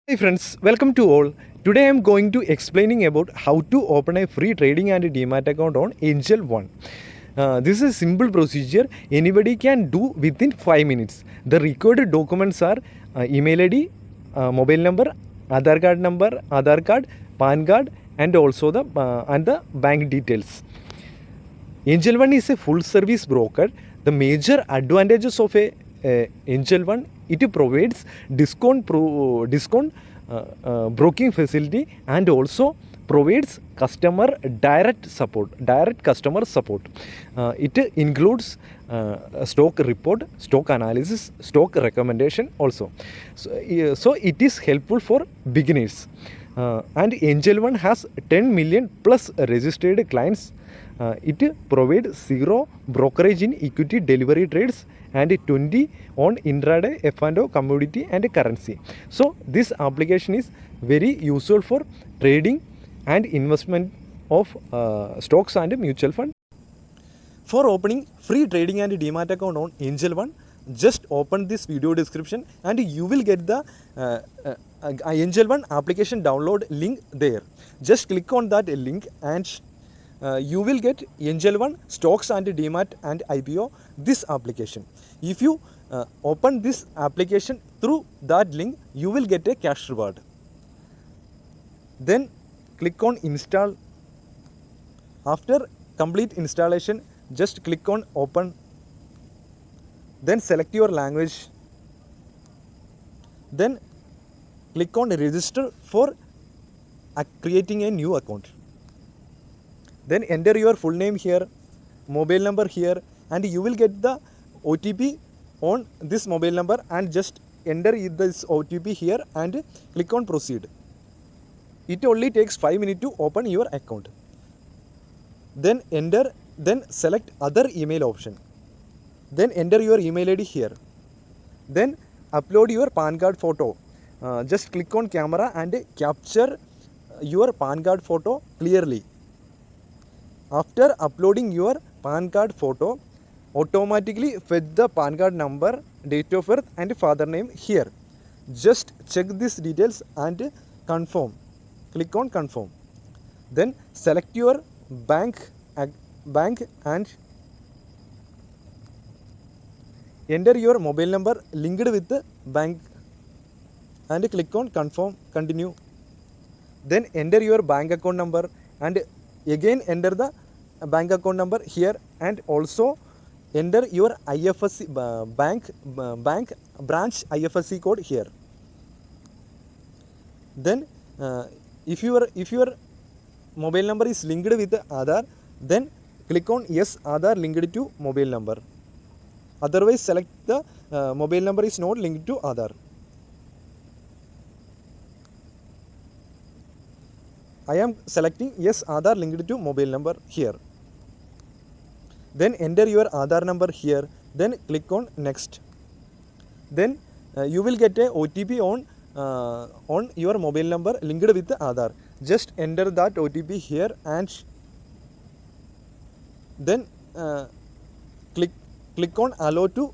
Hi friends, welcome to all. Today I am going to explaining about how to open a free trading and demat account on Angel One. This is a simple procedure anybody can do within 5 minutes. The required documents are email ID, mobile number, Aadhaar card, PAN card, and also the bank details. Angel One is a full service broker. The major advantages of a Angel One, it provides discount broking facility and also provides direct customer support. It includes stock report, stock analysis, stock recommendation also. So it is helpful for beginners. And Angel One has 10 million plus registered clients. It provides zero brokerage in equity delivery trades and 20 on intraday F&O commodity and currency. So this application is very useful for trading and investment of stocks and mutual fund. For opening free trading and demat account on Angel One, just open this video description and you will get the Angel One application download link there. Just click on that link and you will get Angel One stocks and demat and IPO this application. If you open this application through that link, you will get a cash reward. Then click on install. After complete installation, just click on open. Then select your language. Then click on register for creating a new account. Then enter your full name here, mobile number here, and you will get the OTP on this mobile number and just enter this OTP here and click on proceed. It only takes 5 minutes to open your account. Then select other email option. Then enter your email ID here. Then upload your PAN card photo. Just click on camera and capture your PAN card photo clearly. After uploading your PAN card photo, automatically fetch the PAN card number, date of birth and father name here. Just check these details and confirm. Click on confirm. Then select your bank and enter your mobile number linked with the bank and click on confirm, continue. Then enter your bank account number and again enter the bank account number here and also enter your IFSC bank branch IFSC code here. Then if your mobile number is linked with Aadhaar, then click on yes, Aadhaar linked to mobile number. Otherwise select the mobile number is not linked to Aadhaar. I am selecting yes, Aadhaar linked to mobile number here. Then enter your Aadhaar number here. Then click on next. Then you will get a OTP on your mobile number linked with the Aadhaar. Just enter that OTP here and then click on allow to.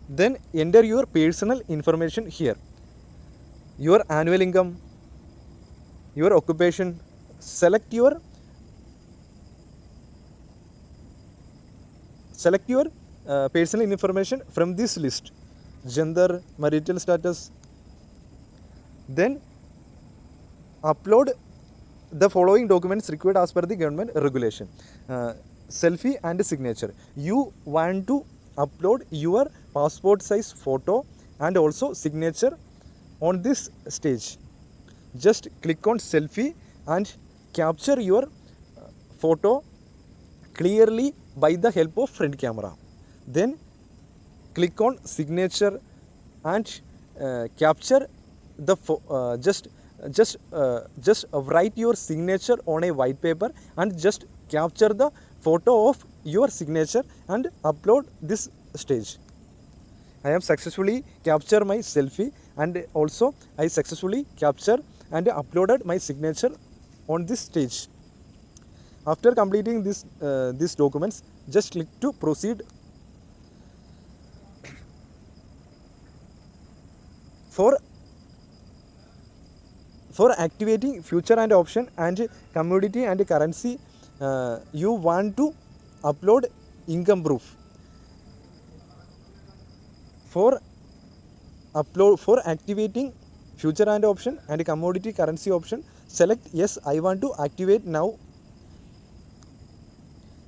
Then enter your personal information here. Your annual income, your occupation, select your personal information from this list, gender, marital status. Then upload the following documents required as per the government regulation. Selfie and signature. You want to upload your passport size photo and also signature on this stage. Just click on selfie and capture your photo clearly by the help of front camera. Then click on signature and capture the just write your signature on a white paper and just capture the photo of your signature and upload this stage. I have successfully captured my selfie and also I successfully captured and uploaded my signature on this stage. After completing these documents, just click to proceed. For activating future and option and commodity and currency, you want to upload income proof. For activating future and option and commodity currency option, select yes, I want to activate now.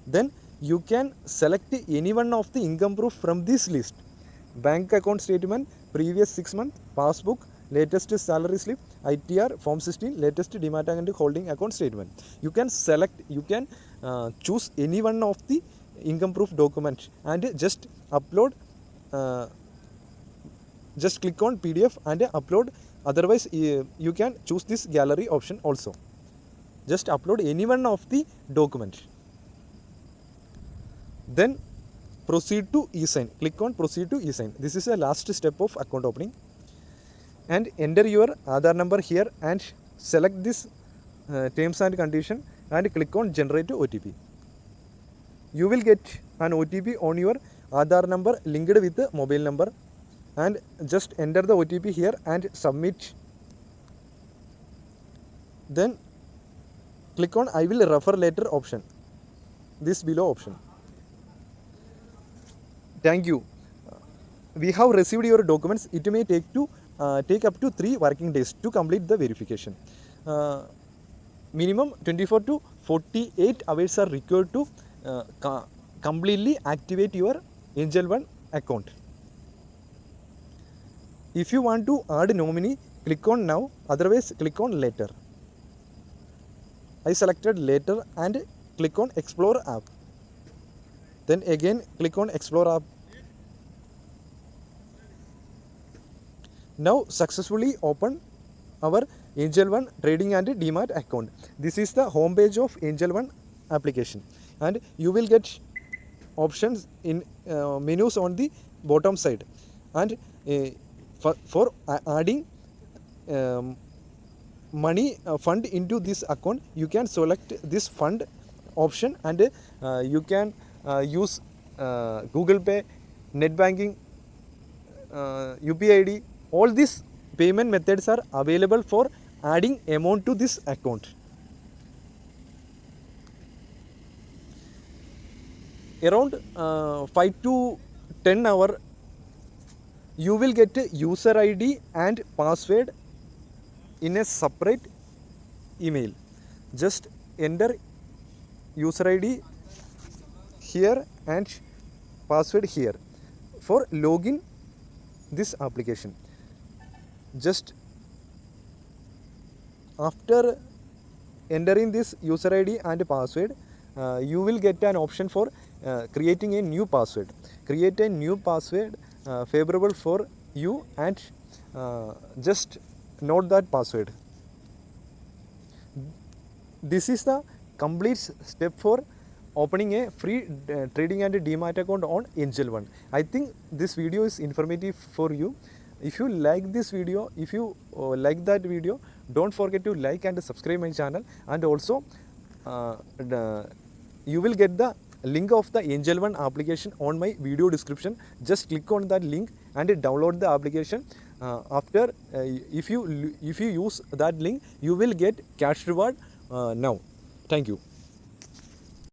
Then you can select any one of the income proof from this list: bank account statement, previous 6 months, passbook, latest salary slip, ITR, form 16, latest demat and holding account statement. You can select, you can choose any one of the income proof document and just upload. Just click on PDF and upload. Otherwise you can choose this gallery option also. Just upload any one of the document. Then proceed to e-sign. Click on proceed to e-sign. This is the last step of account opening. And enter your Aadhaar number here and select this terms and condition and click on generate OTP. You will get an OTP on your Aadhaar number linked with the mobile number, and just enter the OTP here and submit. Then click on I will refer later option, this below option. Thank you. We have received your documents. It may take up to 3 working days to complete the verification. Minimum 24 to 48 hours are required to completely activate your Angel One account. If you want to add nominee, click on now, otherwise click on later. I selected later and click on explore app. Then again click on explore app. Now successfully open our Angel One trading and demat account. This is the home page of Angel One application, and you will get options in menus on the bottom side. And for adding money fund into this account, you can select this fund option, and you can use Google Pay, net banking, UPI ID. All these payment methods are available for adding amount to this account. Around 5 to 10 hours, you will get a user ID and password in a separate email. Just enter user ID here and password here for login this application. Just after entering this user ID and password, you will get an option for creating a new password. Create a new password favorable for you, and just note that password. This is the complete step for opening a free trading and demat account on Angel One. I think this video is informative for you. If you like this video, if you like that video, don't forget to like and subscribe my channel. And also you will get the link of the Angel One application on my video description. Just click on that link and download the application. After if you use that link, you will get cash reward now. Thank you.